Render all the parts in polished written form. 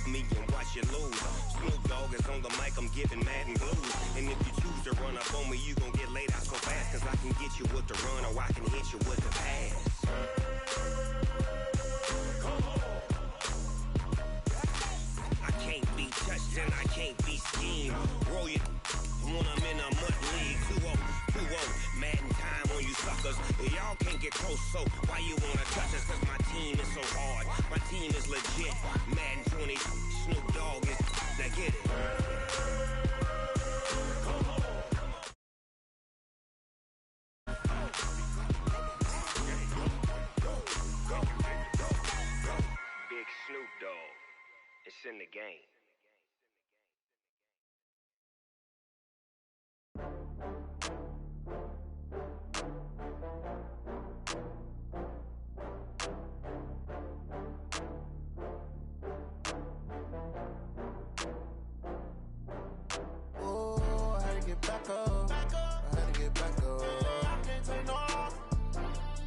off me and watch you lose. Snoop Dogg is on the mic, I'm giving Madden blues. And if you choose to run up on me, you gon' get laid out so fast. Cause I can get you with the run or I can hit you with the pass. I can't be touched and I can't be schemed. Roll you when I'm in a mud league. 2-0, 2-0, Madden time on you suckers. Y'all can't get close, so why you wanna touch us? Cause my team is so hard, my team is legit. Madden 20, Snoop Dogg is, now get it. Big Snoop Dogg, it's in the game. Back up. I had to get back up. I can't take no loss.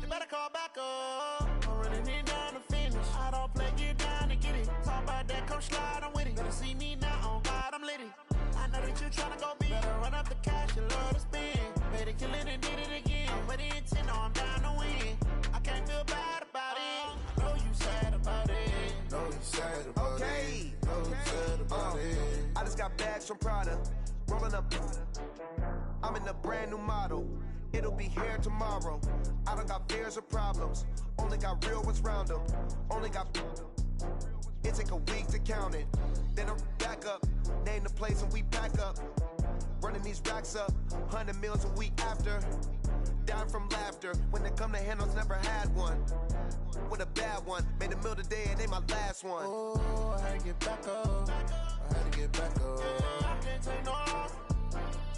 You better call back up. I'm running it down to finish. I don't play, get down to get it. Talk about that, come slide, I'm with it. Better see me now, on God, I'm litty. I know that you tryna go big. Better run up the cash, you love to spend. Made it, kill it, and did it again. But the intent, no, I'm down to win. I can't feel bad about it. I know you sad about it. Know you sad about it. Know you sad about it. I just got bags from Prada. Rolling up, I'm in a brand new model. It'll be here tomorrow. I don't got fears or problems. Only got real ones round them. Only got. It take a week to count it. Then I'm back up. Name the place and we back up. Running these racks up. 100 meals a week after. Dying from laughter. When they come to handles, never had one. With a bad one. Made a meal today and they my last one. Oh, I had to get back up. I had to get back up. I can't take no loss.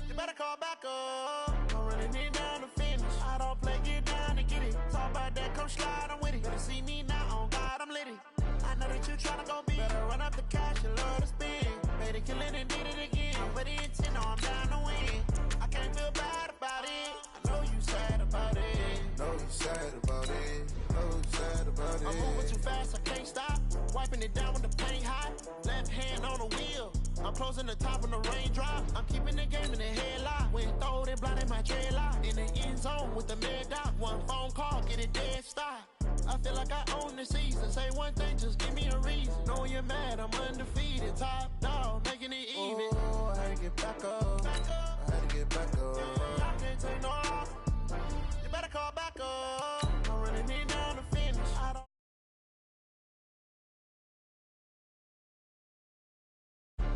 You better call back up. I'm running it down to finish. I don't play, get down to get it. Talk about that, come slide, I'm with it. Better see me now, on God, I'm litty. I know that you tryna go big. Better run up the cash, you love to spend. Made it, kill it, and did it again. But the intent, no, I'm down to win. I can't feel bad about it. I know you sad about it. Know you sad about it. Know you sad about it. I'm moving too fast, I can't stop. Wiping it down with the paint hot. Left hand on the wheel. I'm closing the top on the raindrop. I'm keeping the game in the headlock. When throwed and blinded my dreadlock. In the end zone with the mad dot. One phone call, get it dead stop. I feel like I own the season. Say one thing, just give me a reason. Knowing you're mad, I'm undefeated. Top dog, making it even. Oh, I had to get back up. I had to get back up. I can't take no loss. You better call back up. I'm running it down to finish. I don't.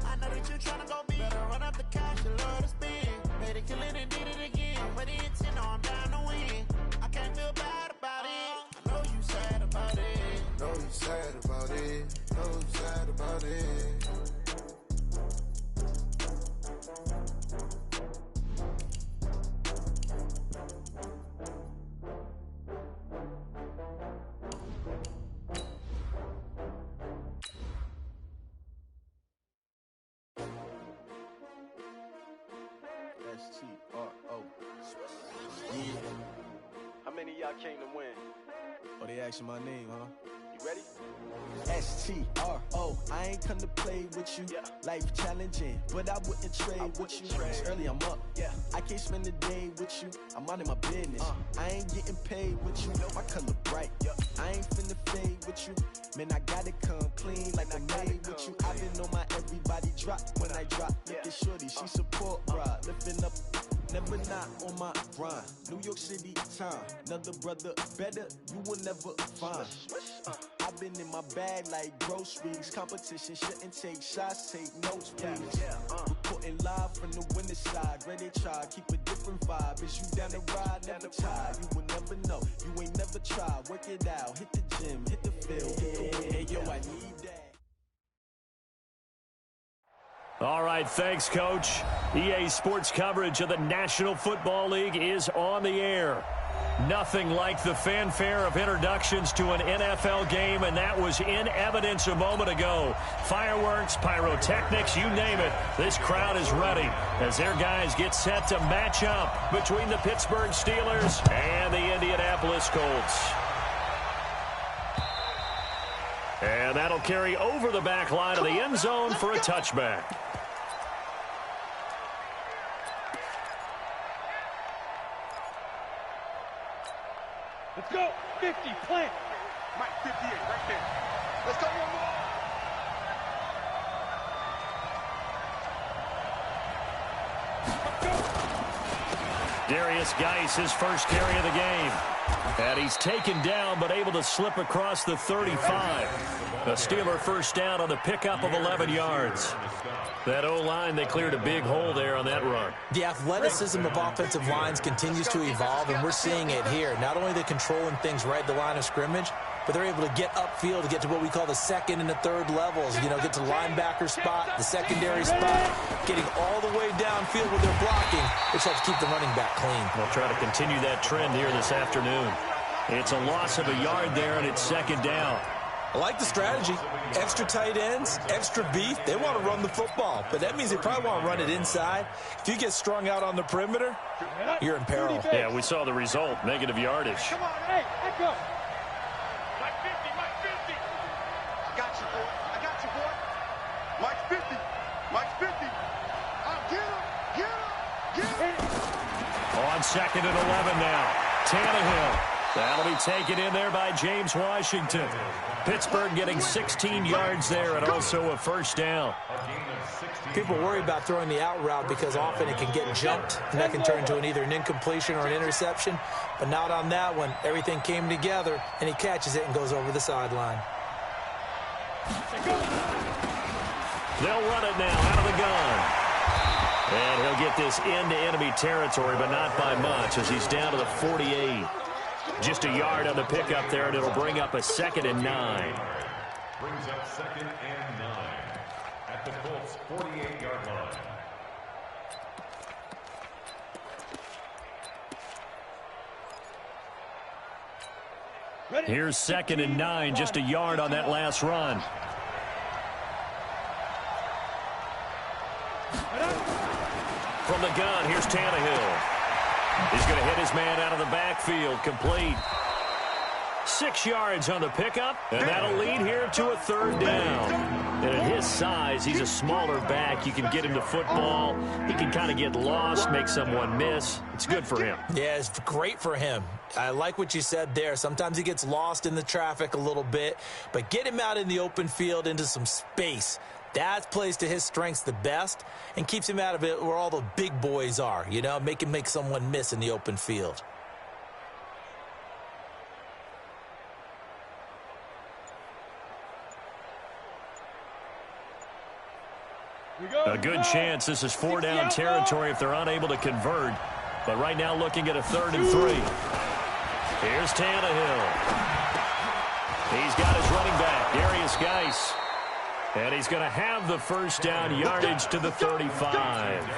I know that you tryna go big. Better run up the cash, you love to spend. Made it, kill it, and did it again. But the intent, no, I'm down to win. I can't feel bad about it. I know you sad about it. Know you sad about it. Know you sad about it. S-T-R-O. Yeah. How many of y'all came to win? Oh, they asking my name, huh? You ready? S-T-R-O. I ain't come to play with you. Yeah. Life challenging, but I wouldn't trade with you. It's early, I'm up. Yeah. I can't spend the day with you. I'm minding my business. I ain't getting paid with you. My color bright. I ain't finna fade with you. Man, I gotta come clean like I'm made with you. I've been on my everybody drop. When I drop, look at shorty, she support, bruh. Lifting up, never not on my grind. New York City time, another brother better, you will never find. I've been in my bag like groceries. Competition shouldn't take shots, take notes, please. Reporting live from the winning side. Ready to try, keep a different vibe. Is you down the ride, never try. You will never know, you ain't never tried. Work it out, hit the gym, hit the field, hit the win. Hey, yo, I need that. All right, thanks, Coach. EA Sports coverage of the National Football League is on the air. Nothing like the fanfare of introductions to an NFL game, and that was in evidence a moment ago. Fireworks, pyrotechnics, you name it. This crowd is ready as their guys get set to match up between the Pittsburgh Steelers and the Indianapolis Colts. And And that'll carry over the back line of the end zone for a touchback. Let's go. 50, plant. Mike, 58, right there. Let's go one more. Darius Geis, his first carry of the game. And he's taken down, but able to slip across the 35. A Steeler first down on the pickup of 11 yards. That O-line, they cleared a big hole there on that run. The athleticism of offensive lines continues to evolve, and we're seeing it here. Not only they're controlling things right at the line of scrimmage, but they're able to get upfield to get to what we call the second and the third levels. You know, get to linebacker spot, the secondary spot, getting all the way downfield with their blocking, which helps keep the running back clean. We'll try to continue that trend here this afternoon. It's a loss of a yard there, and it's second down. I like the strategy. Extra tight ends, extra beef. They want to run the football, but that means they probably want to run it inside. If you get strung out on the perimeter, you're in peril. Yeah, we saw the result, negative yardage. Come on, hey, let go. Mike 50, Mike 50. I got you, boy. I got you, boy. Mike 50. Mike 50. Get him, get him, get him. On second and 11 now. Tannehill. That'll be taken in there by James Washington. Pittsburgh getting 16 yards there and also a first down. People worry about throwing the out route because often it can get jumped, and that can turn into either an incompletion or an interception. But not on that one. Everything came together, and he catches it and goes over the sideline. They'll run it now out of the gun. And he'll get this into enemy territory, but not by much as he's down to the 48. Just a yard on the pickup there, and it'll bring up a 2nd and 9. Brings up 2nd and 9 at the Colts' 48-yard line. Here's 2nd and 9, just a yard on that last run. From the gun, here's Tannehill. He's going to hit his man out of the backfield, complete. 6 yards on the pickup, and that'll lead here to a 3rd down. And at his size, he's a smaller back. You can get him to football. He can kind of get lost, make someone miss. It's good for him. Yeah, it's great for him. I like what you said there. Sometimes he gets lost in the traffic a little bit, but get him out in the open field into some space. That plays to his strengths the best and keeps him out of it where all the big boys are, you know, make him make someone miss in the open field. A good chance this is 4-down territory if they're unable to convert. But right now looking at a 3rd and 3. Here's Tannehill. He's got his running back, Darius Geis. And he's going to have the first down yardage to the 35.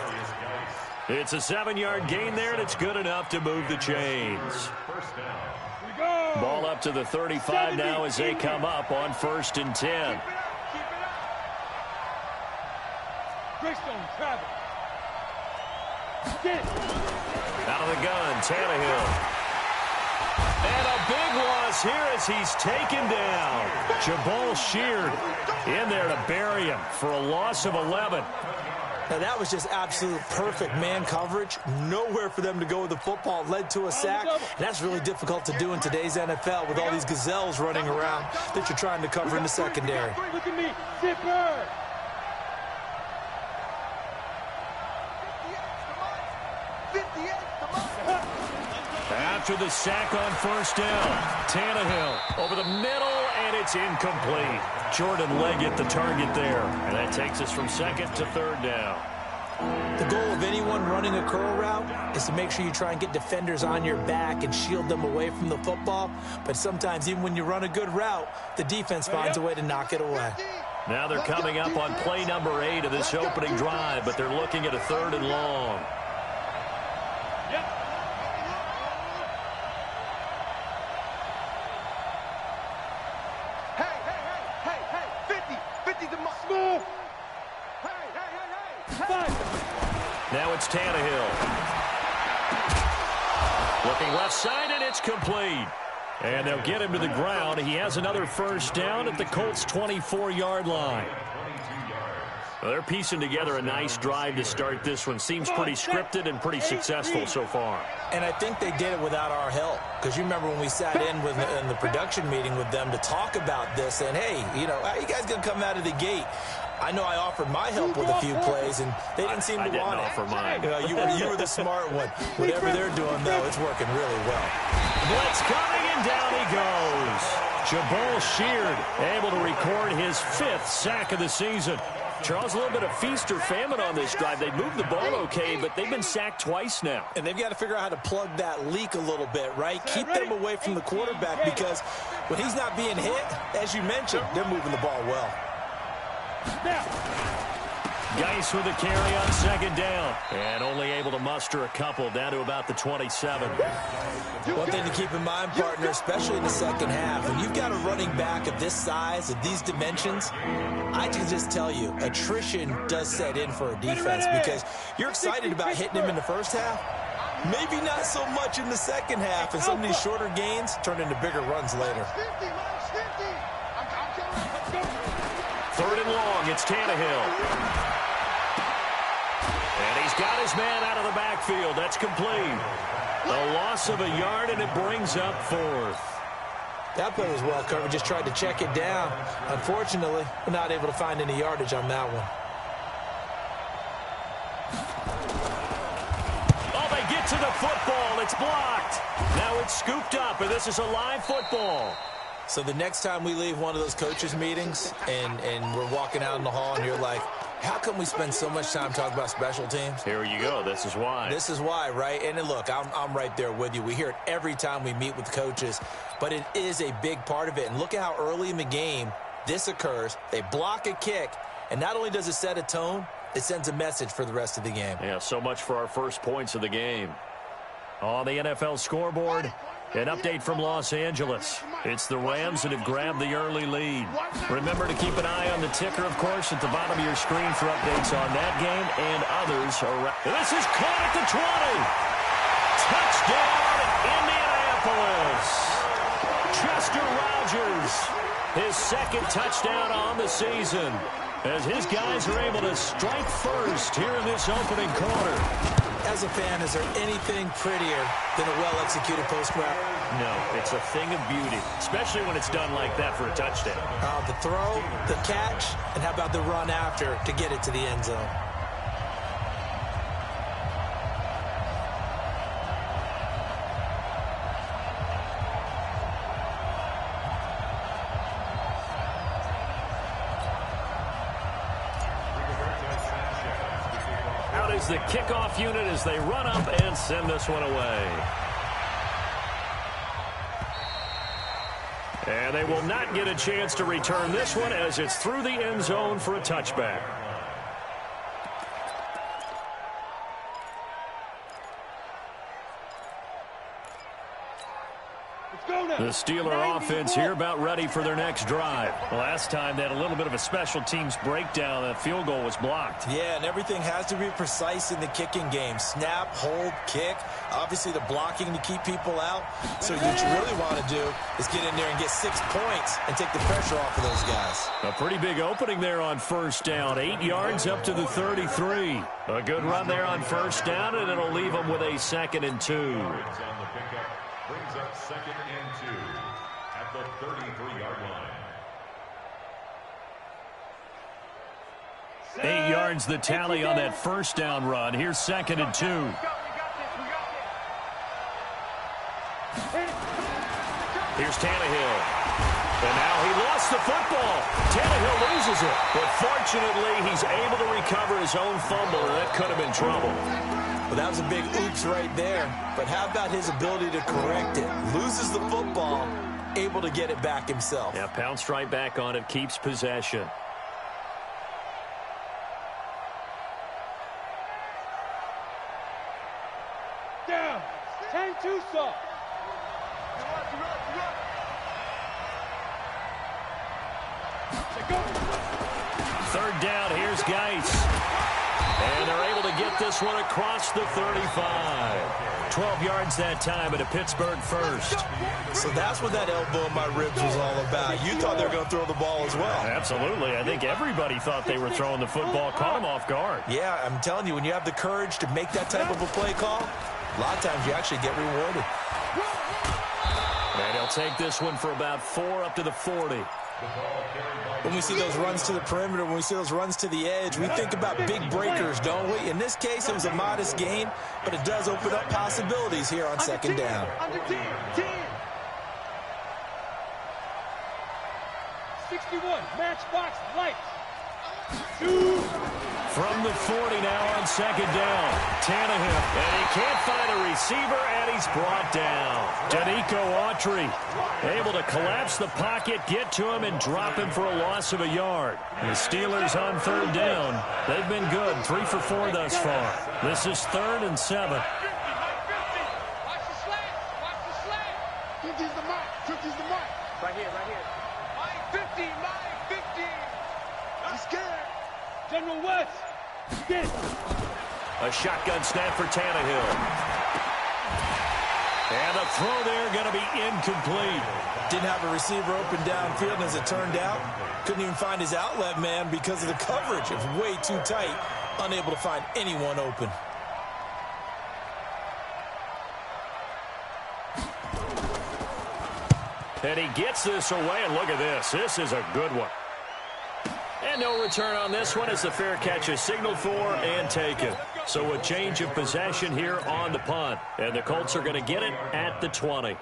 It's a 7-yard gain there, and it's good enough to move the chains. Ball up to the 35 now as they come up on 1st and 10. Out of the gun, Tannehill. And a big loss here as he's taken down. Jabal Sheard in there to bury him for a loss of 11. Now, that was just absolute perfect man coverage. Nowhere for them to go with the football. Led to a sack. And that's really difficult to do in today's NFL with all these gazelles running around that you're trying to cover in the secondary. Look at me, zipper. After the sack on 1st down, Tannehill over the middle, and it's incomplete. Jordan Leggett the target there, and that takes us from 2nd to 3rd down. The goal of anyone running a curl route is to make sure you try and get defenders on your back and shield them away from the football. But sometimes even when you run a good route, the defense finds a way to knock it away. Now they're coming up on play number 8 of this opening drive, but they're looking at a 3rd and long. Now it's Tannehill. Looking left side, and it's complete. And they'll get him to the ground. He has another first down at the Colts' 24-yard line. Well, they're piecing together a nice drive to start this one. Seems pretty scripted and pretty successful so far. And I think they did it without our help. Because you remember when we sat in the production meeting with them to talk about this, and, hey, you know, how you guys going to come out of the gate? I know I offered my help with a few plays, and they didn't seem to want it. I didn't offer mine. You were the smart one. Whatever they're doing, though, it's working really well. Blitz coming, and down he goes. Jabal Sheard able to record his 5th sack of the season. Charles, a little bit of feast or famine on this drive. They moved the ball okay, but they've been sacked twice now. And they've got to figure out how to plug that leak a little bit, right? Keep them away from the quarterback, because when he's not being hit, as you mentioned, they're moving the ball well. Geis with a carry on 2nd down. And only able to muster a couple, down to about the 27. One thing to keep in mind, partner, especially in the second half, when you've got a running back of this size, of these dimensions, I can just tell you, attrition does set in for a defense, because you're excited about hitting him in the first half. Maybe not so much in the second half, and some of these shorter gains turn into bigger runs later. 3rd and long, it's Tannehill. And he's got his man out of the backfield. That's complete. A loss of a yard, and it brings up 4th. That play was well covered. Just tried to check it down. Unfortunately, we're not able to find any yardage on that one. Oh, they get to the football. It's blocked. Now it's scooped up, and this is a live football. So the next time we leave one of those coaches' meetings and we're walking out in the hall and you're like, how come we spend so much time talking about special teams? Here you go. This is why. This is why, right? And look, I'm right there with you. We hear it every time we meet with coaches, but it is a big part of it. And look at how early in the game this occurs. They block a kick, and not only does it set a tone, it sends a message for the rest of the game. Yeah, so much for our first points of the game. On the NFL scoreboard, an update from Los Angeles. It's the Rams that have grabbed the early lead. Remember to keep an eye on the ticker, of course, at the bottom of your screen for updates on that game and others around. This is caught at the 20. Touchdown, Indianapolis. Chester Rogers, his 2nd touchdown on the season, as his guys are able to strike first here in this opening quarter. As a fan, is there anything prettier than a well-executed post route? No, it's a thing of beauty, especially when it's done like that for a touchdown. The throw, the catch, and how about the run after to get it to the end zone? The kickoff unit as they run up and send this one away. And they will not get a chance to return this one as it's through the end zone for a touchback. The Steeler offense here about ready for their next drive. Last time they had a little bit of a special teams breakdown. That field goal was blocked. Yeah, and everything has to be precise in the kicking game. Snap, hold, kick. Obviously, the blocking to keep people out. So what you really want to do is get in there and get 6 points and take the pressure off of those guys. A pretty big opening there on first down. 8 yards up to the 33. A good run there on first down, and it'll leave them with a 2nd and 2. Brings up 2nd and 2 at the 33-yard line. 8 yards the tally on that first down run. Here's 2nd and 2. Here's Tannehill. And now he lost the football. Tannehill loses it. But fortunately, he's able to recover his own fumble, and that could have been trouble. Well, that was a big oops right there. But how about his ability to correct it? Loses the football, able to get it back himself. Yeah, pounced right back on it, keeps possession. Down. 10-2 stop. Third down, here's Geis. And they're able to get this one across the 35. 12 yards that time, and a Pittsburgh first. So that's what that elbow in my ribs was all about. You thought they were going to throw the ball as well. Absolutely. I think everybody thought they were throwing the football, caught them off guard. Yeah, I'm telling you, when you have the courage to make that type of a play call, a lot of times you actually get rewarded. And he'll take this one for about 4 up to the 40. When we see those runs to the perimeter, when we see those runs to the edge, we think about big breakers, don't we? In this case, it was a modest gain, but it does open up possibilities here on second down. Under 10. 61, matchbox lights. From the 40 now on second down. Tannehill, and he can't find a receiver, and he's brought down. Danico Autry able to collapse the pocket, get to him, and drop him for a loss of a yard. The Steelers on third down. They've been good, 3 for 4 thus far. This is 3rd and 7. Watch the slant. Watch the slant. 50's the mark. 50's the mark. Right here. Line 50. I'm scared. General West. Get it. A shotgun snap for Tannehill. And the throw there going to be incomplete. Didn't have a receiver open downfield, and as it turned out, couldn't even find his outlet man because of the coverage. It was way too tight, unable to find anyone open. And he gets this away, and look at this. This is a good one. And no return on this one as the fair catch is signaled for and taken. So a change of possession here on the punt. And the Colts are going to get it at the 20.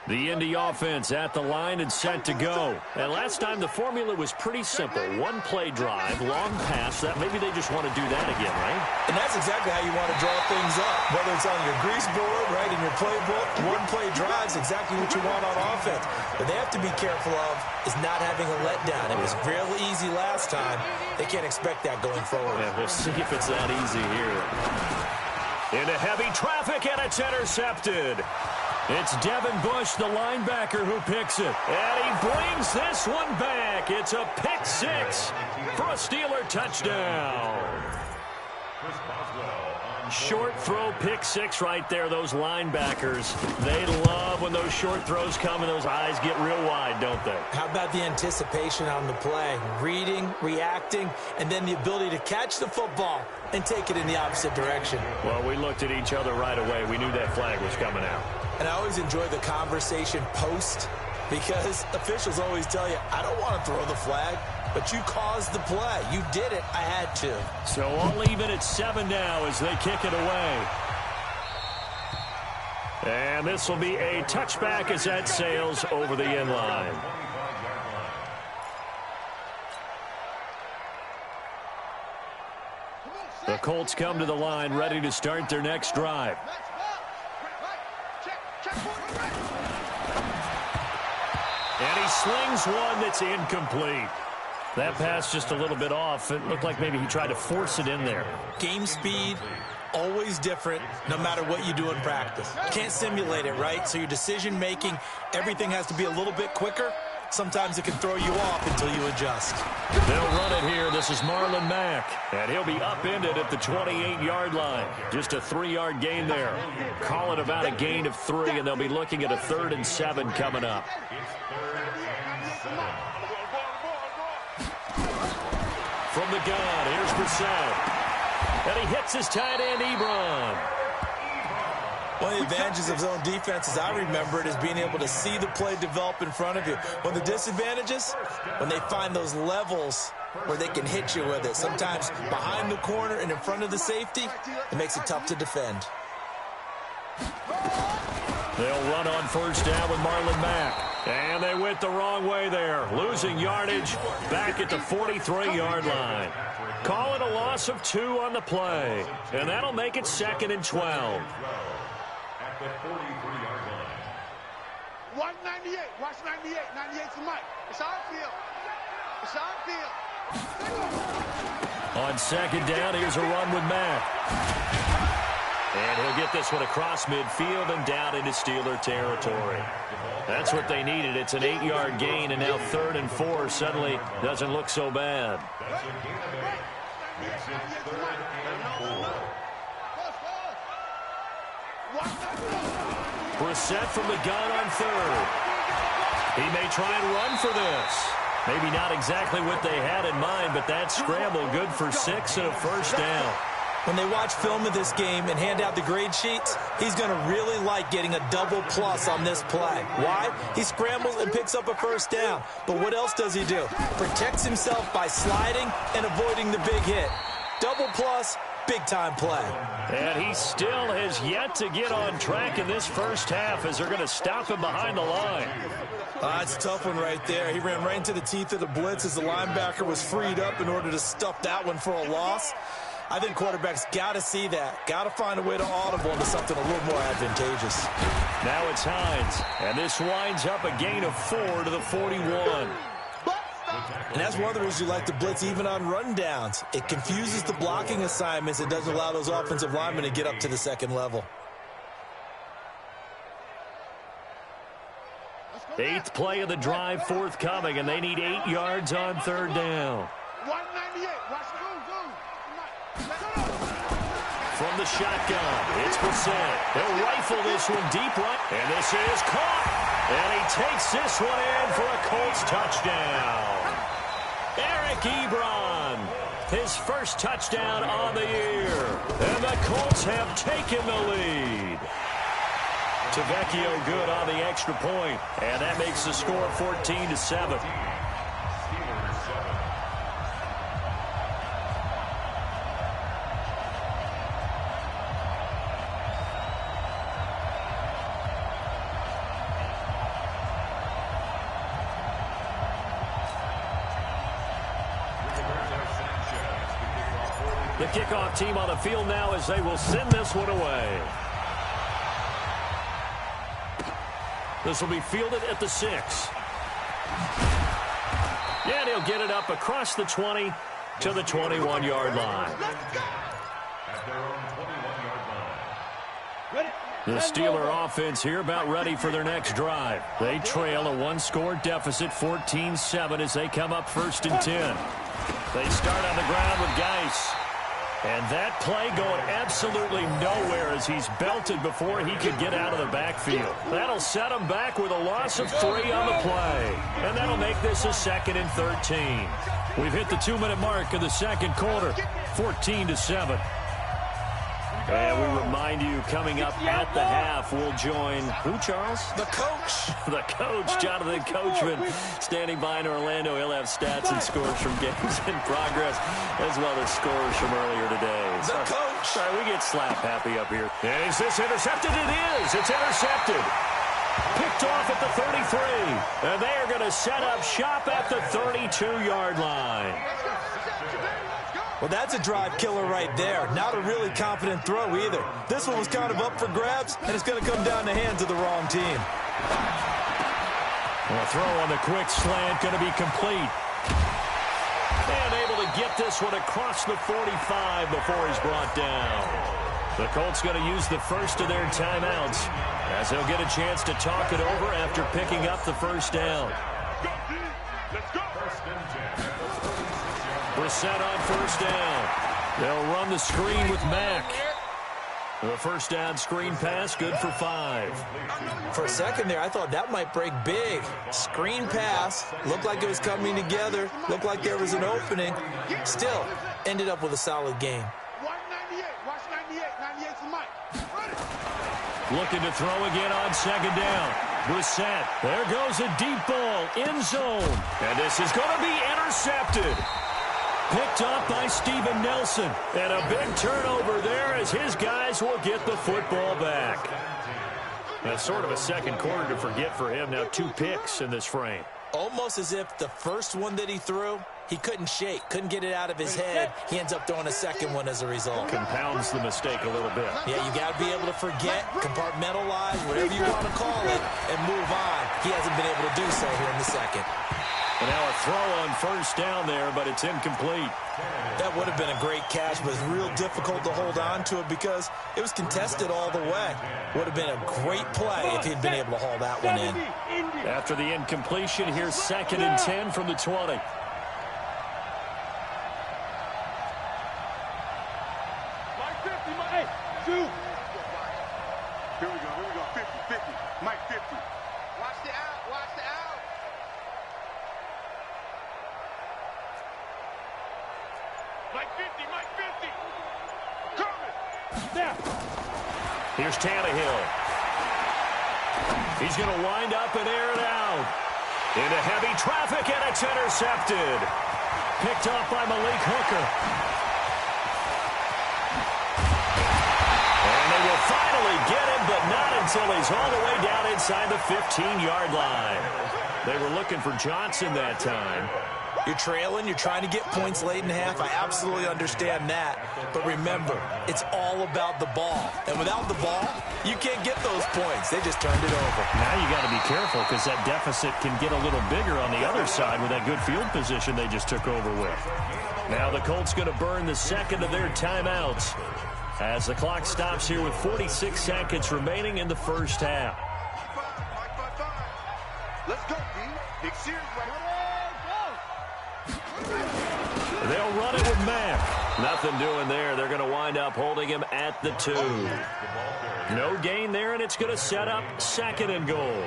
The Indy offense at the line and set to go. And last time the formula was pretty simple. One play drive, long pass. That maybe they just want to do that again, right? And that's exactly how you want to draw things up. Whether it's on your grease board, right, in your playbook, one play drive is exactly what you want on offense. But they have to be careful of is not having a letdown. It was real easy last time. They can't expect that going forward. Yeah, we'll see if it's that easy here. Into heavy traffic, and it's intercepted. It's Devin Bush, the linebacker, who picks it. And he brings this one back. It's a pick 6 for a Steeler touchdown. Short throw, pick 6 right there. Those linebackers, they love when those short throws come and those eyes get real wide, don't they? How about the anticipation on the play? Reading, reacting, and then the ability to catch the football and take it in the opposite direction. Well, we looked at each other right away. We knew that flag was coming out. And I always enjoy the conversation post because officials always tell you, I don't want to throw the flag, but you caused the play. You did it. I had to. So all even at 7 now as they kick it away. And this will be a touchback as that sails over the end line. The Colts come to the line ready to start their next drive. And he slings one that's incomplete. That pass just a little bit off. It looked like maybe he tried to force it in there. Game speed, always different, no matter what you do in practice. You can't simulate it, right? So your decision-making, everything has to be a little bit quicker. Sometimes it can throw you off until you adjust. They'll run it here. This is Marlon Mack. And he'll be upended at the 28-yard line. Just a 3-yard gain there. Call it about a gain of 3, and they'll be looking at a 3rd and 7 coming up. From the gun, here's Brissett. And he hits his tight end, Ebron. One of the advantages of zone defense, as I remember it, is being able to see the play develop in front of you. One of the disadvantages, when they find those levels where they can hit you with it. Sometimes behind the corner and in front of the safety, it makes it tough to defend. They'll run on first down with Marlon Mack. And they went the wrong way there. Losing yardage back at the 43-yard line. Call it a loss of 2 on the play. And that'll make it 2nd and 12. At the 43-yard line. Watch 98. Watch 98. 98's the mic. It's our field. It's our field. On second down, here's a run with Mack. And he'll get this one across midfield and down into Steeler territory. That's what they needed. It's an 8-yard gain, and now 3rd and 4 suddenly doesn't look so bad. That's a gain of 8. Makes it 3rd and 4. Brissett from the gun on 3rd. He may try and run for this. Maybe not exactly what they had in mind, but that scramble good for 6 and a first down. When they watch film of this game and hand out the grade sheets, he's going to really like getting a double plus on this play. Why? He scrambles and picks up a first down. But what else does he do? Protects himself by sliding and avoiding the big hit. Double plus, big-time play. And he still has yet to get on track in this first half as they're going to stop him behind the line. That's a tough one right there. He ran right into the teeth of the blitz as the linebacker was freed up in order to stuff that one for a loss. I think quarterbacks got to see that. Got to find a way to audible into something a little more advantageous. Now it's Hines, and this winds up a gain of 4 to the 41. And that's one of the reasons you like to blitz even on rundowns. It confuses the blocking assignments. It doesn't allow those offensive linemen to get up to the second level. 8th play of the drive forthcoming, and they need 8 yards on 3rd down. 198. Watch the From the shotgun, it's Brissett. They'll rifle this one deep right. And this is caught. And he takes this one in for a Colts touchdown. Eric Ebron, his first touchdown on the year. And the Colts have taken the lead. Tavecchio good on the extra point. And that makes the score 14-7. The kickoff team on the field now as they will send this one away. This will be fielded at the 6. And he'll get it up across the 20 to the 21-yard line. At their own 21-yard line. The Steeler offense here about ready for their next drive. They trail a 1-score deficit, 14-7, as they come up 1st and 10. They start on the ground with Geis. And that play going absolutely nowhere as he's belted before he could get out of the backfield. That'll set him back with a loss of 3 on the play. And that'll make this a 2nd and 13. We've hit the 2-minute mark of the second quarter, 14-7. And we remind you, coming up at the half, we'll join who, Charles? The coach. The coach, Jonathan Coachman, standing by in Orlando. He'll have stats and scores from games in progress, as well as scores from earlier today. The coach. Sorry, we get slap happy up here. Is this intercepted? It is. It's intercepted. Picked off at the 33. And they are going to set up shop at the 32-yard line. Well, that's a drive killer right there. Not a really confident throw either. This one was kind of up for grabs, and it's going to come down the hands of the wrong team. The throw on the quick slant going to be complete. And able to get this one across the 45 before he's brought down. The Colts going to use the first of their timeouts as they'll get a chance to talk it over after picking up the first down. Let's go. Brissett on 1st down. They'll run the screen with Mack. The first down screen pass, good for 5. For a second there, I thought that might break big. Screen pass, looked like it was coming together, looked like there was an opening. Still, ended up with a solid game. 198. Watch 98. 98 for Mike. Looking to throw again on 2nd down. Brissett, there goes a deep ball, end zone. And this is going to be intercepted. Picked up by Steven Nelson. And a big turnover there as his guys will get the football back. That's sort of a second quarter to forget for him. Now 2 picks in this frame. Almost as if the first one that he threw, he couldn't shake, couldn't get it out of his head. He ends up throwing a second one as a result. Compounds the mistake a little bit. Yeah, you got to be able to forget, compartmentalize, whatever you want to call it, and move on. He hasn't been able to do so here in the second. And now a throw on first down there, but it's incomplete. That would have been a great catch, but it's real difficult to hold on to it because it was contested all the way. Would have been a great play if he'd been able to haul that one in. After the incompletion, here's 2nd and 10 from the 20. Here we go, 50. Mike 50. Watch the out. Mike 50. Coming. There. Here's Tannehill. He's going to wind up and air it out. Into heavy traffic, and it's intercepted. Picked off by Malik Hooker. And they will finally get him, but not until he's all the way down inside the 15-yard line. They were looking for Johnson that time. You're trailing, you're trying to get points late in half. I absolutely understand that. But remember, it's all about the ball. And without the ball, you can't get those points. They just turned it over. Now you got to be careful because that deficit can get a little bigger on the other side with that good field position they just took over with. Now the Colts going to burn the second of their timeouts as the clock stops here with 46 seconds remaining in the first half. Let's go, D. Big series right here. They'll run it with Mack. Nothing doing there. They're going to wind up holding him at the 2. No gain there, and it's going to set up 2nd and goal.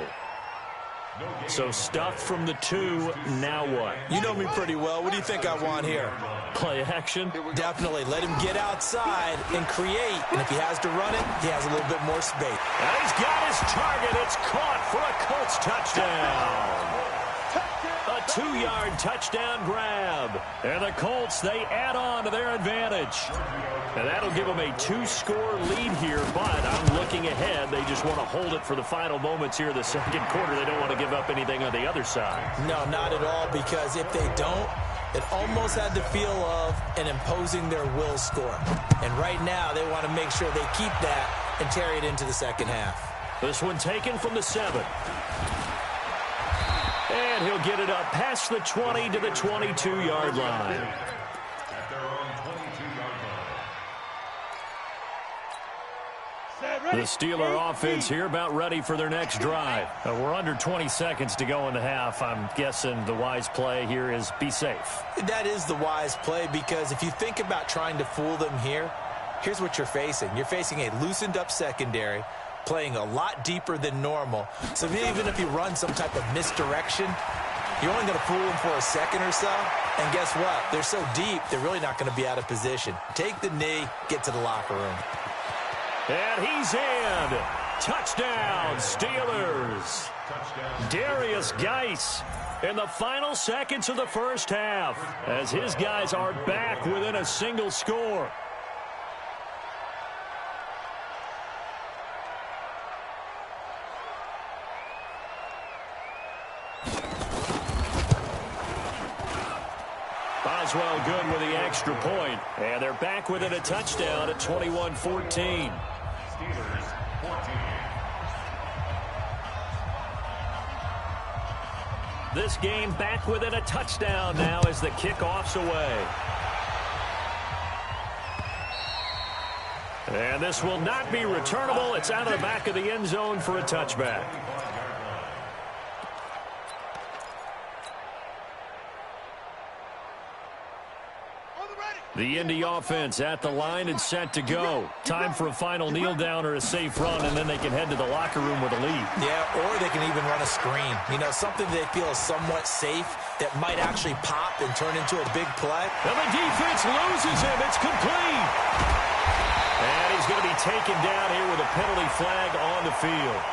So stuffed from the 2, now what? You know me pretty well. What do you think I want here? Play action? Definitely. Let him get outside and create. And if he has to run it, he has a little bit more space. And he's got his target. It's caught for a Colts touchdown. A 2-yard touchdown grab. And the Colts, they add on to their advantage. And that'll give them a 2-score lead here, but I'm looking ahead. They just want to hold it for the final moments here in the second quarter. They don't want to give up anything on the other side. No, not at all, because if they don't, it almost had the feel of an imposing their will score. And right now, they want to make sure they keep that and carry it into the second half. This one taken from the 7. And he'll get it up past the 20 to the 22-yard line. The Steeler offense here about ready for their next drive. We're under 20 seconds to go in the half. I'm guessing the wise play here is be safe. That is the wise play, because if you think about trying to fool them here, here's what you're facing. You're facing a loosened up secondary, playing a lot deeper than normal. So even if you run some type of misdirection, you're only going to fool them for a second or so. And guess what? They're so deep, they're really not going to be out of position. Take the knee, get to the locker room. And he's in. Touchdown, Steelers. Darius Geis in the final seconds of the first half as his guys are back within a single score. Boswell good with the extra point. And they're back within a touchdown at 21-14. Steelers 14. This game back within a touchdown now as the kickoff's away. And this will not be returnable. It's out of the back of the end zone for a touchback. The Indy offense at the line and set to go. Time for a final kneel down or a safe run, and then they can head to the locker room with a lead. Yeah, or they can even run a screen. You know, something they feel is somewhat safe that might actually pop and turn into a big play. And the defense loses him. It's complete. And he's going to be taken down here with a penalty flag on the field.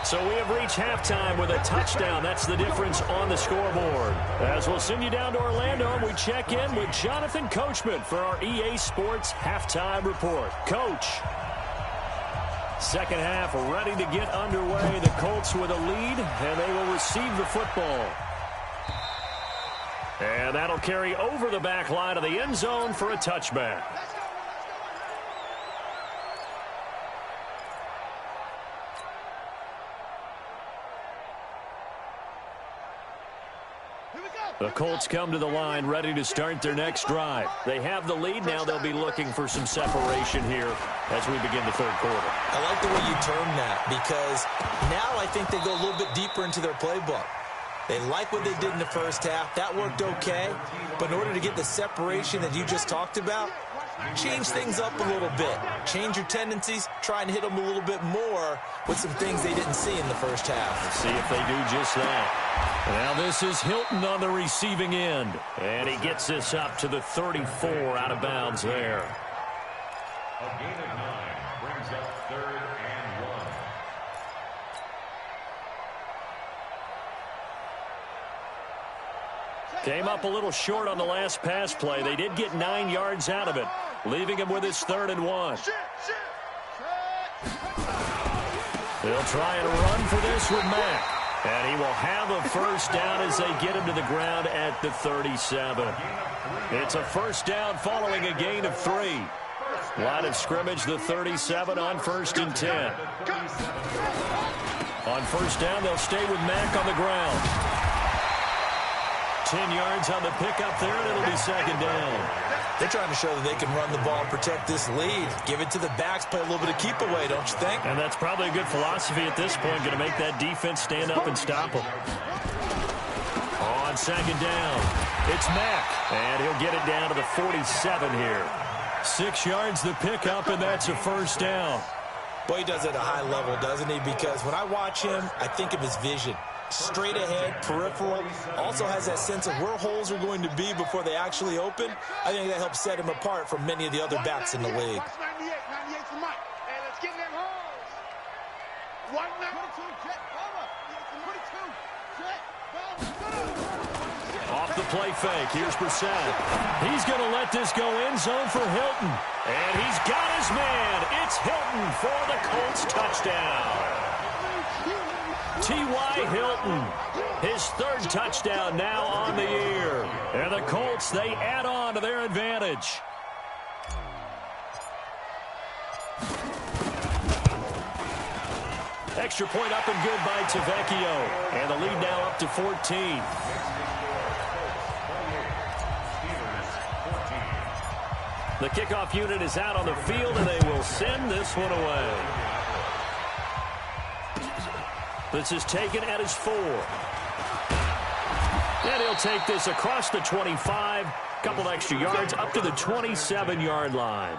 So we have reached halftime with a touchdown. That's the difference on the scoreboard. As we'll send you down to Orlando, and we check in with Jonathan Coachman for our EA Sports Halftime Report. Coach, second half ready to get underway. The Colts with a lead, and they will receive the football. And that'll carry over the back line of the end zone for a touchback. The Colts come to the line ready to start their next drive. They have the lead now. They'll be looking for some separation here as we begin the third quarter. I like the way you term that because now I think they go a little bit deeper into their playbook. They like what they did in the first half. That worked okay. But in order to get the separation that you just talked about, change things up a little bit. Change your tendencies. Try and hit them a little bit more with some things they didn't see in the first half. Let's see if they do just that. Now this is Hilton on the receiving end. And he gets this up to the 34 out of bounds there. A gain of 9 brings up 3rd and 1. Came up a little short on the last pass play. They did get 9 yards out of it, leaving him with his 3rd and 1. They'll try and run for this with Mack. And he will have a first down as they get him to the ground at the 37. It's a first down following a gain of 3. Line of scrimmage, the 37 on 1st and 10. On first down, they'll stay with Mack on the ground. 10 yards on the pickup there, and it'll be 2nd down. They're trying to show that they can run the ball and protect this lead. Give it to the backs, play a little bit of keep away, don't you think? And that's probably a good philosophy at this point, going to make that defense stand up and stop them. On 2nd down, it's Mack, and he'll get it down to the 47 here. 6 yards the pickup, and that's a first down. Boy, he does it at a high level, doesn't he? Because when I watch him, I think of his vision. Straight ahead, peripheral, also has that sense of where holes are going to be before they actually open. I think that helps set him apart from many of the other backs in the league. Watch 98, 98's the mic. Hey, let's get in them holes. 192, jet, over. 22, jet, Off the play fake, here's Brissett. He's going to let this go end zone for Hilton. And he's got his man. It's Hilton for the Colts touchdown. T.Y. Hilton, his 3rd touchdown now on the year. And the Colts, they add on to their advantage. Extra point up and good by Tavecchio. And the lead now up to 14. The kickoff unit is out on the field, and they will send this one away. This is taken at his 4. And he'll take this across the 25. Couple extra yards up to the 27-yard line.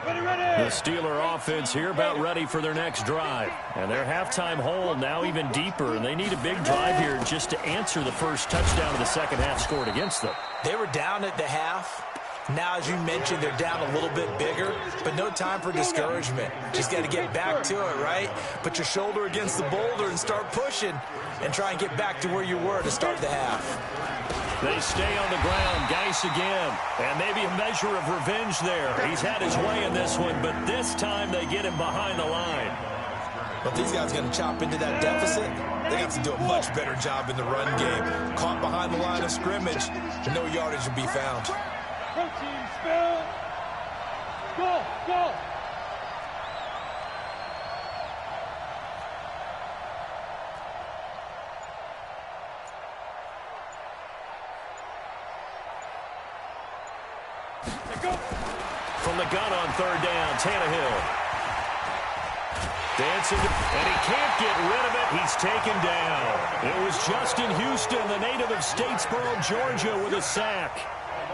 The Steeler offense here about ready for their next drive. And their halftime hole now even deeper. And they need a big drive here just to answer the first touchdown of the second half scored against them. They were down at the half. Now, as you mentioned, they're down a little bit bigger, but no time for discouragement. Just got to get back to it, right? Put your shoulder against the boulder and start pushing and try and get back to where you were to start the half. They stay on the ground. Geis again. And maybe a measure of revenge there. He's had his way in this one, but this time they get him behind the line. But if these guys are going to chop into that deficit, they have to do a much better job in the run game. Caught behind the line of scrimmage, no yardage will be found. Protein spill. Go, go. From the gun on 3rd down, Tannehill. Dancing, and he can't get rid of it. He's taken down. It was Justin Houston, the native of Statesboro, Georgia, with a sack.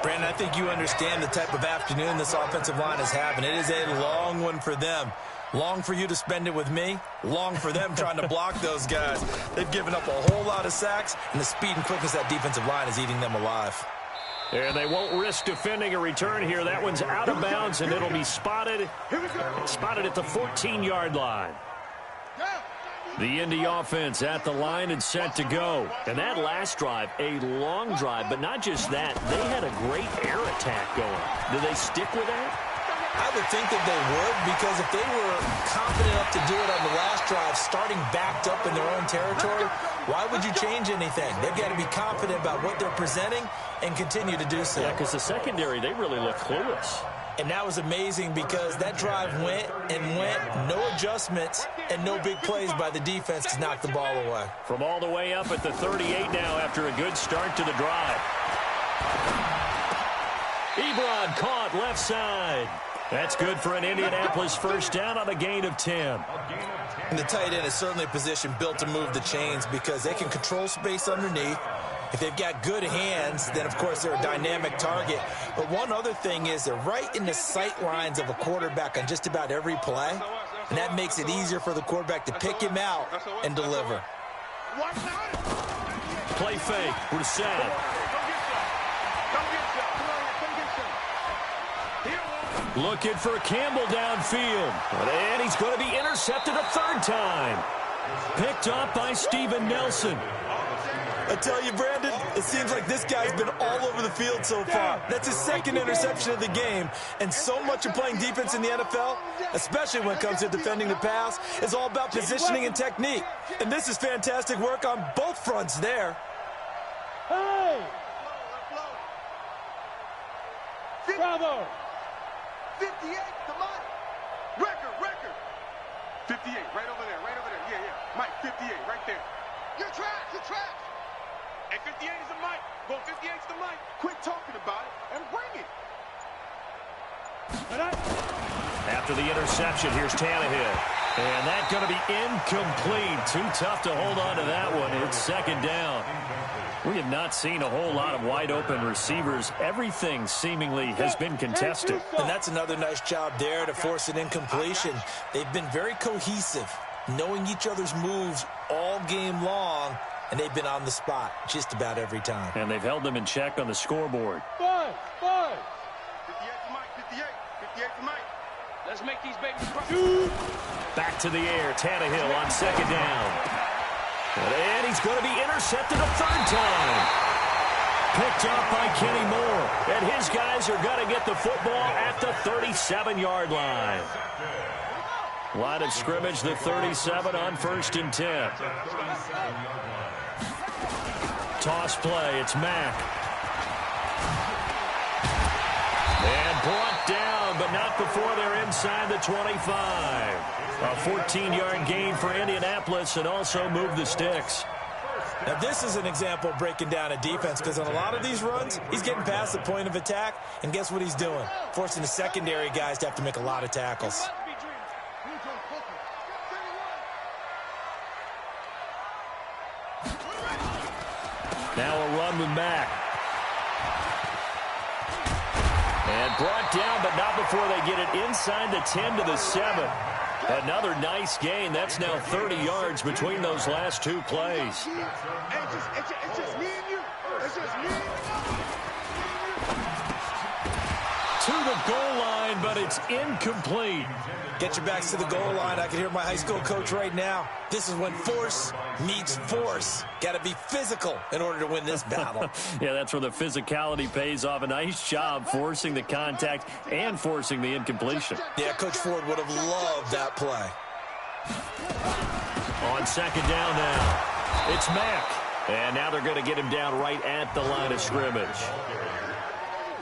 Brandon, I think you understand the type of afternoon this offensive line is having. It is a long one for them. Long for you to spend it with me. Long for them trying to block those guys. They've given up a whole lot of sacks, and the speed and quickness of that defensive line is eating them alive. And they won't risk defending a return here. That one's out of bounds, and it'll be spotted at the 14-yard line. The Indy offense at the line and set to go. And that last drive, a long drive, but not just that. They had a great air attack going. Do they stick with that? I would think that they would, because if they were confident enough to do it on the last drive, starting backed up in their own territory, why would you change anything? They've got to be confident about what they're presenting and continue to do so. Yeah, because the secondary, they really look clueless. And that was amazing because that drive went and went, no adjustments and no big plays by the defense to knock the ball away. From all the way up at the 38 now after a good start to the drive. Ebron caught left side. That's good for an Indianapolis first down on a gain of 10. And the tight end is certainly a position built to move the chains because they can control space underneath. If they've got good hands, then, of course, they're a dynamic target. But one other thing is they're right in the sight lines of a quarterback on just about every play, and that makes it easier for the quarterback to pick him out and deliver. Play fake. Brissett. Looking for Campbell downfield. And he's going to be intercepted a third time. Picked up by Steven Nelson. I tell you, Brandon, it seems like this guy's been all over the field so far. That's his second interception of the game. And so much of playing defense in the NFL, especially when it comes to defending the pass, is all about positioning and technique. And this is fantastic work on both fronts there. Hey! Bravo! 58, come on. Record. 58, right over there. Yeah. Mike, 58, right there. You're trash. And 58 is the mic. Well, 58's the mic. Quit talking about it and bring it. After the interception, here's Tannehill. And that's going to be incomplete. Too tough to hold on to that one. It's second down. We have not seen a whole lot of wide-open receivers. Everything seemingly has been contested. And that's another nice job there to force an incompletion. They've been very cohesive, knowing each other's moves all game long, and they've been on the spot just about every time. And they've held them in check on the scoreboard. 5. 58 to Mike. 58 to Mike. Let's make these babies cry. Back to the air. Tannehill on second down. And he's going to be intercepted a third time. Picked up by Kenny Moore. And his guys are going to get the football at the 37-yard line. Line of scrimmage, the 37 on 1st and 10. Toss play, it's Mack. And brought down, but not before they're inside the 25. A 14-yard gain for Indianapolis and also move the sticks. Now, this is an example of breaking down a defense because on a lot of these runs, he's getting past the point of attack, and guess what he's doing? Forcing the secondary guys to have to make a lot of tackles. Now a run with Mack. And brought down, but not before they get it inside the 10 to the 7. Another nice gain. That's now 30 yards between those last two plays. It's just me and you. It's just me and you. To the goal line, but it's incomplete. Get your backs to the goal line. I can hear my high school coach right now. This is when force meets force. Got to be physical in order to win this battle. Yeah, that's where the physicality pays off. A nice job forcing the contact and forcing the incompletion. Yeah, Coach Ford would have loved that play. On second down now, it's Mack. And now they're going to get him down right at the line of scrimmage.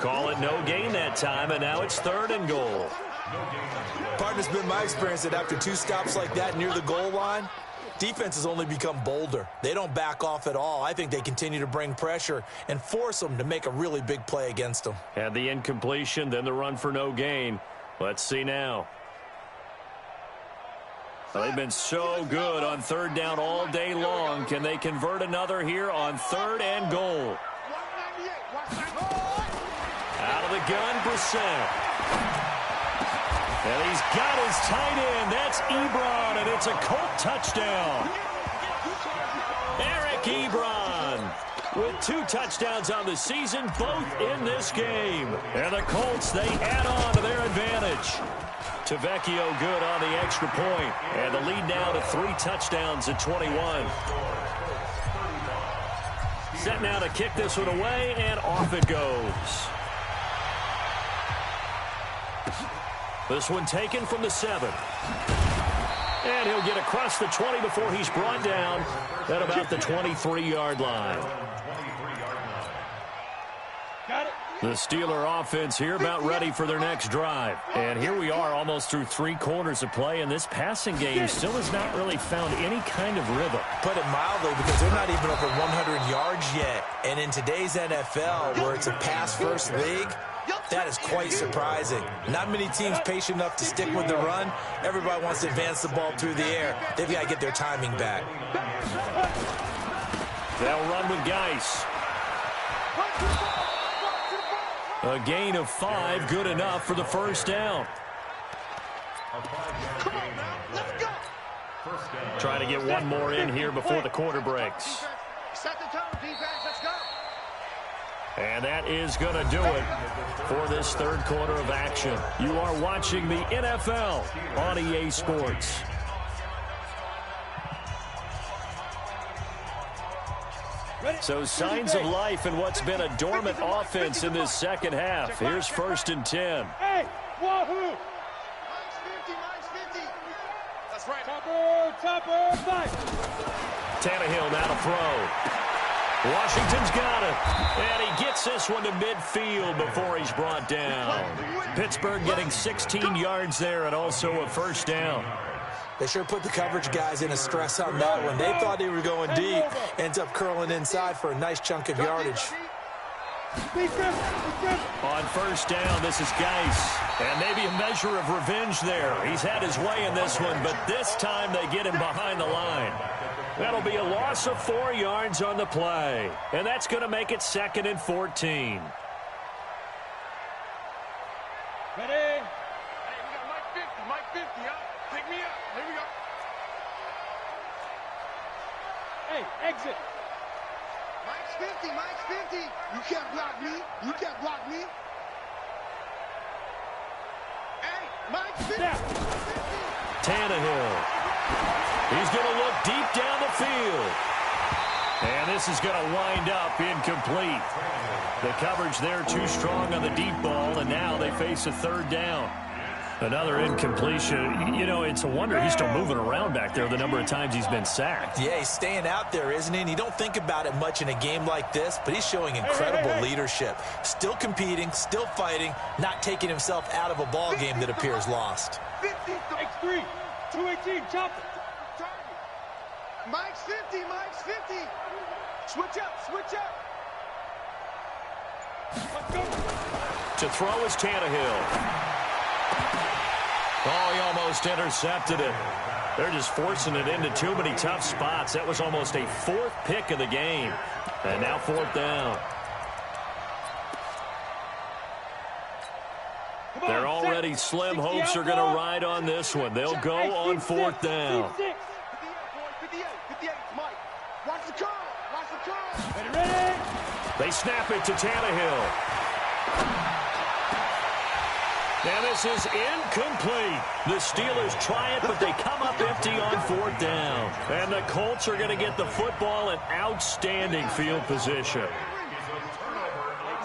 Call it no gain that time, and now it's 3rd and goal. Partner, it's been my experience that after two stops like that near the goal line, defenses only become bolder. They don't back off at all. I think they continue to bring pressure and force them to make a really big play against them. Had the incompletion, then the run for no gain. Let's see now. Well, they've been so good on 3rd down all day long. Can they convert another here on 3rd and goal? Out of the gun, Brissett. And he's got his tight end. That's Ebron, and it's a Colt touchdown. Eric Ebron with 2 touchdowns on the season, both in this game. And the Colts, they add on to their advantage. Tavecchio good on the extra point. And the lead now to 3 touchdowns at 21. Set now to kick this one away, and off it goes. This one taken from the 7. And he'll get across the 20 before he's brought down at about the 23-yard line. Got it. The Steeler offense here about ready for their next drive. And here we are almost through 3 quarters of play, and this passing game still has not really found any kind of rhythm. Put it mildly, because they're not even over 100 yards yet. And in today's NFL, where it's a pass-first league, that is quite surprising. Not many teams patient enough to stick with the run. Everybody wants to advance the ball through the air. They've got to get their timing back. They'll run with Geis. A gain of 5, good enough for the first down. Come on, man. Let's go. Trying to get one more in here before the quarter breaks. Set the tone, defense. Let's go. And that is going to do it for this third quarter of action. You are watching the NFL on EA Sports. So signs of life in what's been a dormant offense in this second half. Here's 1st and 10. Hey, wahoo! Mine's 50. That's right. Topper, fight. Tannehill now to throw. Washington's got it. And he gets this one to midfield before he's brought down. Pittsburgh getting 16 yards there and also a first down. They sure put the coverage guys in a stress on that one. They thought they were going deep. Ends up curling inside for a nice chunk of yardage. On first down, this is Geis. And maybe a measure of revenge there. He's had his way in this one, but this time they get him behind the line. That'll be a loss of 4 yards on the play. And that's going to make it 2nd and 14. Ready? Hey, we got Mike 50, huh? Pick me up. Here we go. Hey, exit. Mike's 50. You can't block me. Hey, Mike's 50. Tannehill. He's going to look deep down the field. And this is going to wind up incomplete. The coverage there too strong on the deep ball, and now they face a 3rd down. Another incompletion. You know, it's a wonder he's still moving around back there the number of times he's been sacked. Yeah, he's staying out there, isn't he? And you don't think about it much in a game like this, but he's showing incredible leadership. Still competing, still fighting, not taking himself out of a ball game that appears lost. 50, X3, 218, chop it. Mike's 50. Switch up. Let's go. To throw is Tannehill. Oh, he almost intercepted it. They're just forcing it into too many tough spots. That was almost a 4th pick of the game. And now 4th down. They're already slim hopes are going to ride on this one. They'll go on 4th down. 58, Mike. Watch the curl. Ready? They snap it to Tannehill. And this is incomplete. The Steelers try it, but they come up empty on 4th down. And the Colts are going to get the football in outstanding field position.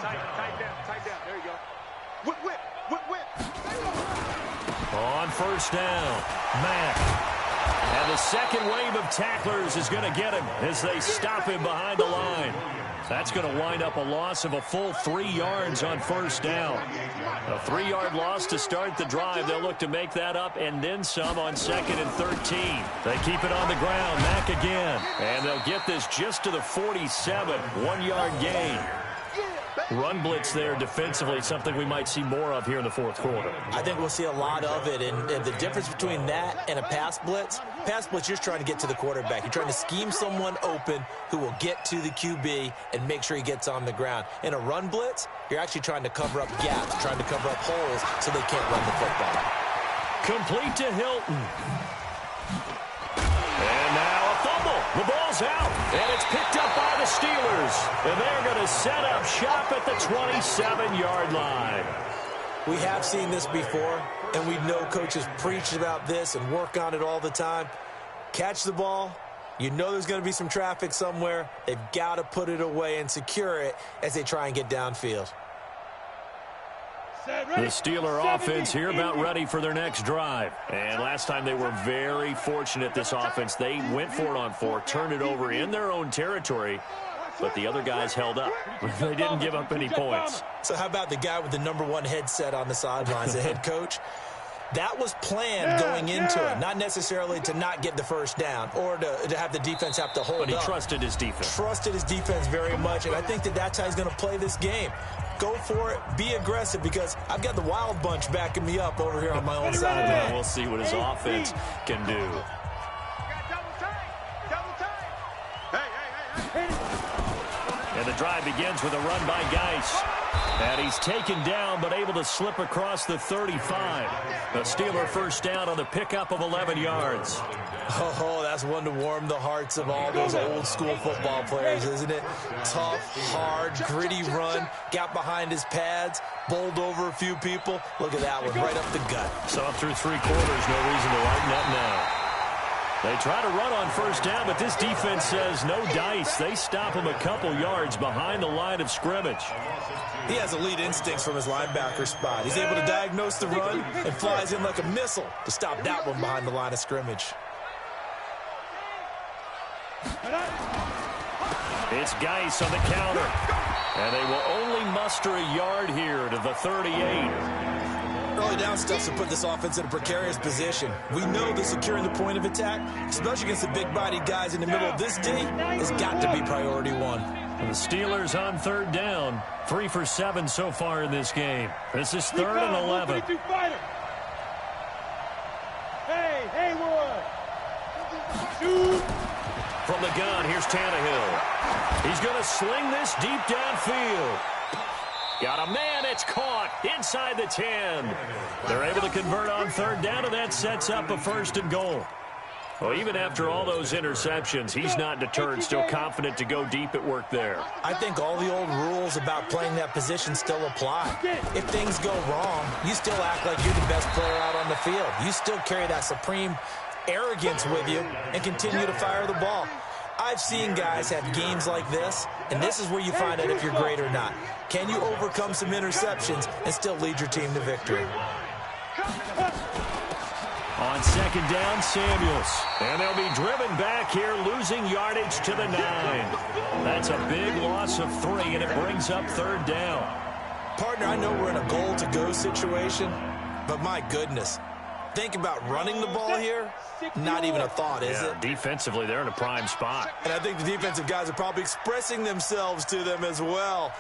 Tight down. There you go. Whip. On first down, Matt. And the second wave of tacklers is going to get him as they stop him behind the line. That's going to wind up a loss of a full 3 yards on first down. A 3-yard loss to start the drive. They'll look to make that up and then some on 2nd and 13. They keep it on the ground. Mack again. And they'll get this just to the 47. 1-yard gain. Run blitz there defensively, something we might see more of here in the 4th quarter. I think we'll see a lot of it, and the difference between that and a pass blitz, you're just trying to get to the quarterback. You're trying to scheme someone open who will get to the QB and make sure he gets on the ground. In a run blitz, you're actually trying to cover up gaps, trying to cover up holes so they can't run the football. Complete to Hilton. And now a fumble. The ball's out, and it's picked up by the Steelers. And they're going to set up shop at the 27-yard line. We have seen this before, and we know coaches preach about this and work on it all the time. Catch the ball. You know there's going to be some traffic somewhere. They've got to put it away and secure it as they try and get downfield. The Steeler offense here about ready for their next drive. And last time they were very fortunate, this offense. They went for it on 4, turned it over in their own territory, but the other guys held up. They didn't give up any points. So how about the guy with the #1 headset on the sidelines, the head coach? That was planned going into it, not necessarily to not get the first down or to have the defense have to hold up. But he trusted his defense. Trusted his defense very much, and I think that's how he's going to play this game. Go for it. Be aggressive, because I've got the wild bunch backing me up over here on my own sideline. We'll see what his offense can do. And the drive begins with a run by Geis. And he's taken down, but able to slip across the 35. The Steeler first down on the pickup of 11 yards. Oh, that's one to warm the hearts of all those old school football players, isn't it? Tough, hard, gritty run, got behind his pads, bowled over a few people. Look at that one, right up the gut. So up through 3 quarters, no reason to lighten up now. They try to run on first down, but this defense says no dice. They stop him a couple yards behind the line of scrimmage. He has elite instincts from his linebacker spot. He's able to diagnose the run and flies in like a missile to stop that one behind the line of scrimmage. It's Geis on the counter. And they will only muster a yard here to the 38. Early down stuff to put this offense in a precarious position. We know that securing the point of attack, especially against the big-bodied guys in the middle of this D, has got to be priority one. And the Steelers on third down, 3 for 7 so far in this game. This is 3rd and 11. Hey, From the gun, here's Tannehill. He's going to sling this deep downfield. Got a man, it's caught inside the 10. They're able to convert on third down, and that sets up a 1st and goal. Well, even after all those interceptions, he's not deterred, still confident to go deep at work there. I think all the old rules about playing that position still apply. If things go wrong, you still act like you're the best player out on the field. You still carry that supreme arrogance with you and continue to fire the ball. I've seen guys have games like this, and this is where you find out if you're great or not. Can you overcome some interceptions and still lead your team to victory? On 2nd down, Samuels. And they'll be driven back here, losing yardage to the 9. That's a big loss of 3, and it brings up 3rd down. Partner, I know we're in a goal-to-go situation, but my goodness. Think about running the ball here. Not even a thought, is it? Defensively, they're in a prime spot. And I think the defensive guys are probably expressing themselves to them as well.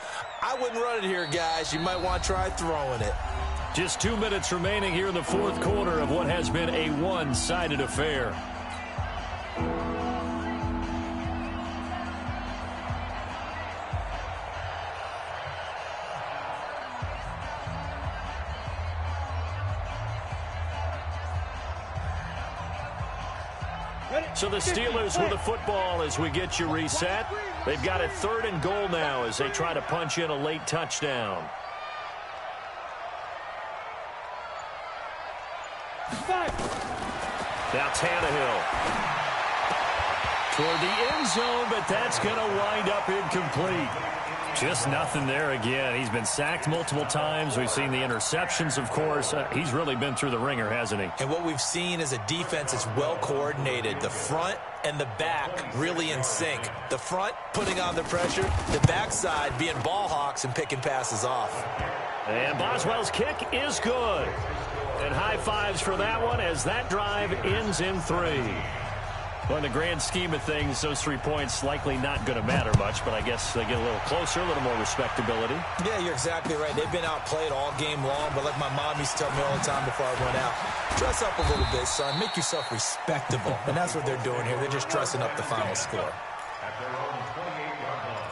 I wouldn't run it here, guys. You might want to try throwing it. Just 2 minutes remaining here in the 4th quarter of what has been a one-sided affair. So the Steelers with the football as we get you reset. They've got a 3rd and goal now as they try to punch in a late touchdown. Now Tannehill toward the end zone, but that's going to wind up incomplete. Just nothing there again. He's been sacked multiple times. We've seen the interceptions, of course. He's really been through the ringer, hasn't he? And what we've seen is a defense that's well coordinated. The front and the back really in sync. The front putting on the pressure, the backside being ball hawks and picking passes off. And Boswell's kick is good. And high fives for that one as that drive ends in 3. Well, in the grand scheme of things, those 3 points likely not going to matter much, but I guess they get a little closer, a little more respectability. Yeah, you're exactly right. They've been outplayed all game long, but like my mom used to tell me all the time before I went out, dress up a little bit, son. Make yourself respectable. And that's what they're doing here. They're just dressing up the final score. At their own 28-yard line.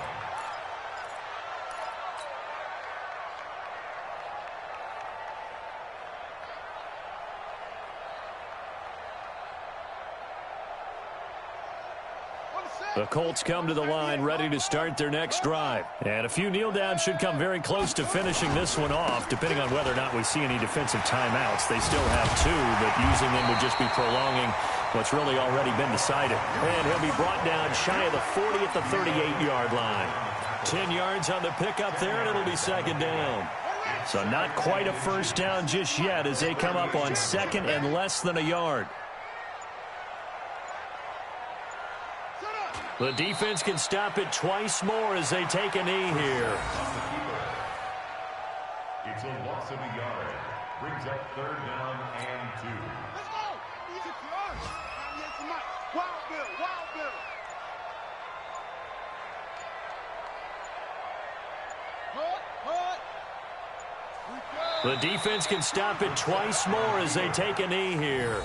The Colts come to the line ready to start their next drive. And a few kneel downs should come very close to finishing this one off, depending on whether or not we see any defensive timeouts. They still have 2, but using them would just be prolonging what's really already been decided. And he'll be brought down shy of the 40 at the 38-yard line. 10 yards on the pickup there, and it'll be 2nd down. So not quite a first down just yet as they come up on 2nd and less than a yard. The defense can stop it twice more as they take a knee here. It's a loss of a yard. Brings up 3rd down and 2. Let's go. Easy for us. Yes, Mike. Wild Bill. Wild Bill. The defense can stop it twice more as they take a knee here.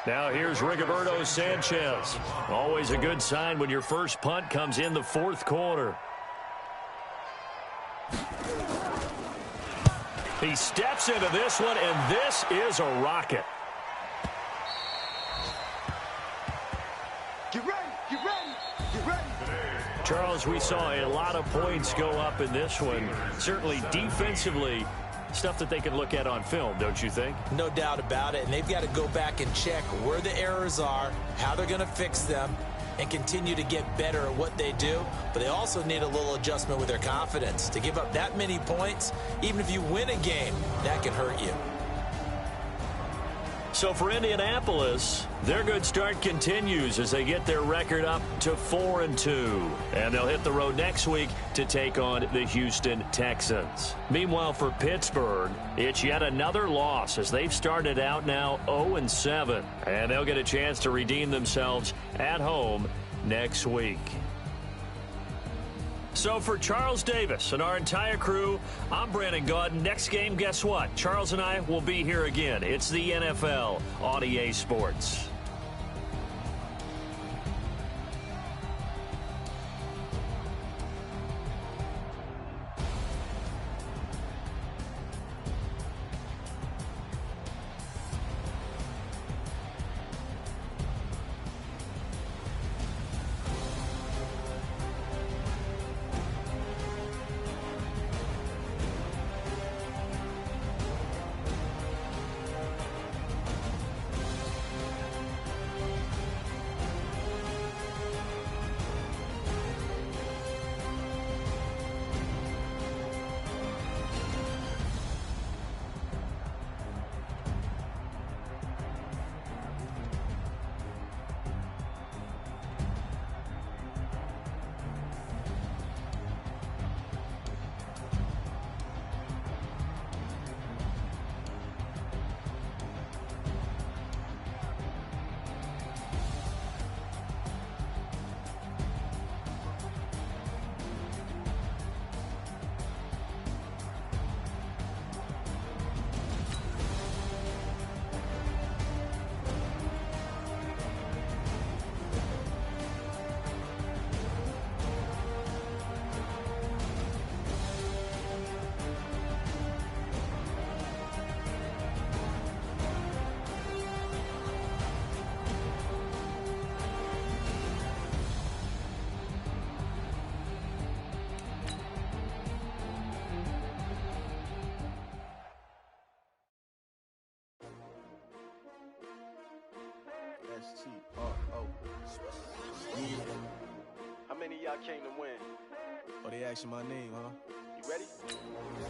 Now here's Rigoberto Sanchez. Always a good sign when your first punt comes in the 4th quarter. He steps into this one, and this is a rocket. Get ready. Get ready. Get ready. Charles, we saw a lot of points go up in this one. Certainly defensively, stuff that they can look at on film, don't you think? No doubt about it, and they've got to go back and check where the errors are, how they're going to fix them, and continue to get better at what they do. But they also need a little adjustment with their confidence. To give up that many points, even if you win a game, that can hurt you. So for Indianapolis, their good start continues as they get their record up to 4-2. And they'll hit the road next week to take on the Houston Texans. Meanwhile, for Pittsburgh, it's yet another loss as they've started out now 0-7. And they'll get a chance to redeem themselves at home next week. So for Charles Davis and our entire crew, I'm Brandon Gaudin. Next game, guess what? Charles and I will be here again. It's the NFL on EA Sports. S-T-R-O. Yeah. How many of y'all came to win? Oh, they asking my name, huh? You ready?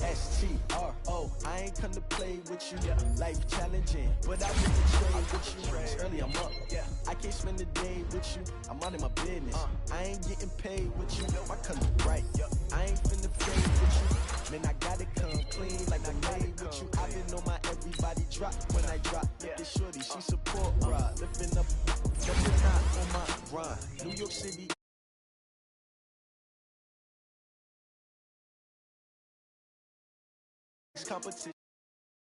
S-T-R-O. I ain't come to play with you. Life challenging, but I wouldn't trade with you. It's early, I'm up. I can't spend the day with you. I'm out in my business. I ain't getting paid with you. My color bright. I ain't finna fade with you. Man, I gotta come clean like I made with you. I been on my everybody drop when I drop. This shorty, she support ride. Lifting up, lifting hot on my grind. New York City. Competition.